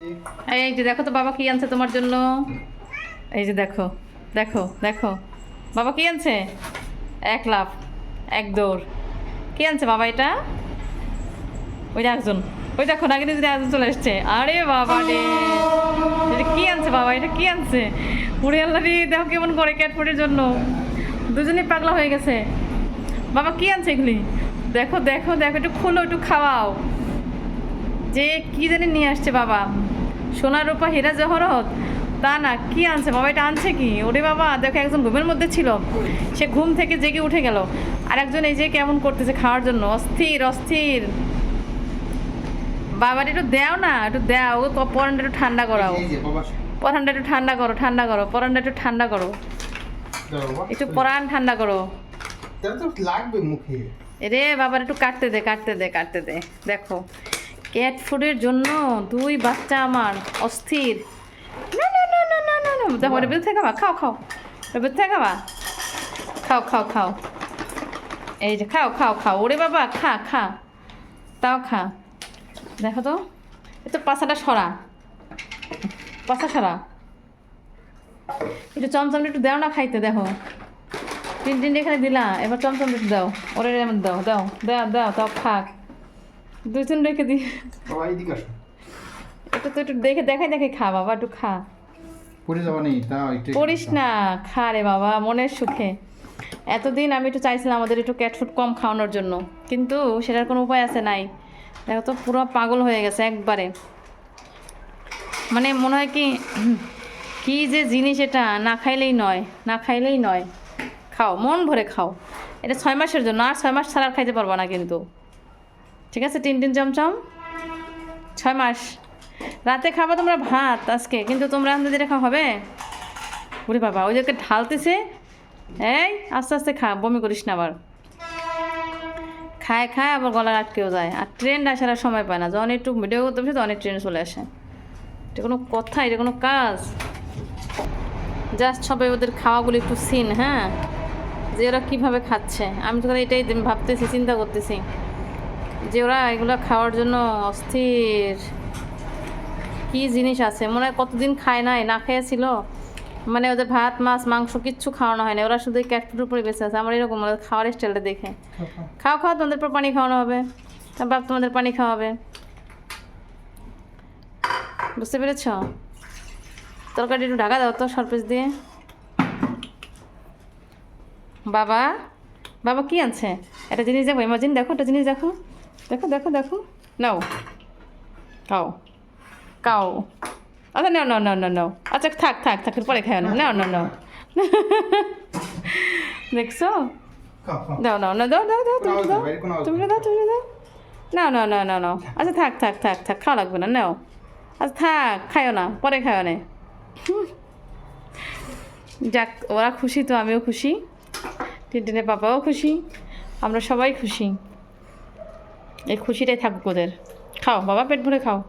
এই যে দেখো তো বাবা কি আনছে তোমার জন্য। এই যে দেখো দেখো দেখো বাবা কি আনছে। এক লাফ এক দৌড়। কি আনছে বাবা এটা? ওই যে একজন, ওই দেখো নাকি যদি একজন চলে এসছে। আরে বাবা রে, এটা কি আনছে বাবা? এটা কি আনছে? উড়ে আল্লাহ রে, দেখো কেমন করে ক্যাটফুডের জন্য দুজনেই পাগলা হয়ে গেছে। বাবা কি আনছে এগুলি? দেখো দেখো দেখো, একটু খোলো, একটু খাওয়াও। যে কি জানি নিয়ে আসছে বাবা, সোনার রূপা হীরা জহরত তা না, কি আনছে বাবা? এটা আনছে কি? ওরে বাবা দেখো, একজন ঘুমের মধ্যে ছিল, সে ঘুম থেকে জেগে উঠে গেল, আর একজন এই যে কেমন করতেছে খাওয়ার জন্য, অস্থির অস্থির। বাবার একটু দেও না, একটু দেও, পরানটা একটু ঠান্ডা করাও, পরানটা একটু ঠান্ডা করো, ঠান্ডা করো, পরানটা একটু ঠান্ডা করো, একটু পরান ঠান্ডা করো। লাগবে মুখে। রে বাবার একটু কাটতে দে, কাটতে দে, কাটতে দে। দেখো ক্যাট ফুডের জন্য দুই বাচ্চা আমার অস্থির। না না না না না না না, দেখো এটা বেঁধে খাবা, খাও খাও, এটা বেঁধে খাবা, খাও খাও খাও, এই যে খাও খাও খাও। ওরে বাবা খা খা, তাও খা। দেখো তো, এ তো পাছাটা সরা, পাছা সরা। একটু চমচমটা একটু দাও না খাইতে। দেখো তিন তিনটে এখানে দিলা, এবার চমচমটা একটু দাও, ওরে এমন দাও দাও দাও দাও, তাও খাক। দুই তিন রেখে দি, একটু তো একটু দেখে দেখাই দেখে খা বাবা, একটু খা। পড়ে যাবা নেই তা পড়িস না, খা রে বাবা মনের সুখে। এতদিন আমি একটু চাইছিলাম আমাদের একটু ক্যাট ফুড কম খাওয়ানোর জন্য, কিন্তু সেটার কোনো উপায় আছে নাই। দেখো তো পুরো পাগল হয়ে গেছে একবারে, মানে মনে হয় কি কি যে জিনিস এটা, না খাইলেই নয়, না খাইলেই নয়। খাও, মন ভরে খাও। এটা 6 মাসের জন্য, আর 6 মাস ছাড়া আর খাইতে পারবো না কিন্তু, ঠিক আছে? টিন টিন চমচম 6 মাস। রাতে খাবা তোমরা ভাত আজকে, কিন্তু তোমরা এখন যেটা খাওয়া হবে। ওরে বাবা ওই যে ঢালতেছে, এই আস্তে আস্তে খা, বমি করিস না আবার। খায় খায় আবার গলা আটকেও যায়, আর ট্রেন আসার আর সময় পায় না। যখন একটু ভিডিও করতে বসে তখন ট্রেন চলে আসে। এটা কোনো কথা? এটা কোনো কাজ? জাস্ট সবাই ওদের খাওয়াগুলো একটু সিন, হ্যাঁ, যে ওরা কীভাবে খাচ্ছে। আমি তো এটাই ভাবতেছি, চিন্তা করতেছি যে ওরা এগুলো খাওয়ার জন্য অস্থির। কি জিনিস আছে মনে হয় কতদিন খায় নাই, না খেয়েছিল, মানে ওদের ভাত মাছ মাংস কিচ্ছু খাওয়ানো হয় না, ওরা শুধু ক্যাট ফুডের উপরে বেঁচে আছে। আমার এরকম ওদের খাওয়ার স্টাইলটা দেখে, খাও খাও, তোমাদের পর পানি খাওয়ানো হবে, তার বাপ তোমাদের পানি খাওয়াবে, বুঝতে পেরেছ? তরকারি একটু ঢাকা দাও তো সরপেস দিয়ে। বাবা বাবা কি আনছে? একটা জিনিস দেখো, ইমাজিন দেখো, একটা জিনিস দেখো, দেখো দেখো দেখো, নাও খাও খাও। আচ্ছা নাও নাও নাও নাও নাও, আচ্ছা থাক থাক থাক, পরে খাও না, নাও নাও নাও। দেখছো? দাও নাও না, দাও দাও দাও, তুমি দাও, তুমি দাও, তুমি দাও, নাও নাও নাও নাও নাও। আচ্ছা থাক থাক থাক থাক, খাওয়া লাগবে না, নাও। আচ্ছা থাক, খাইও না, পরে খাইও না। যাক, ওরা খুশি তো আমিও খুশি, টিনটিনের পাপাও খুশি, আমরা সবাই খুশি। এই খুশিটাই থাকুক ওদের। খাও বাবা, পেট ভরে খাও।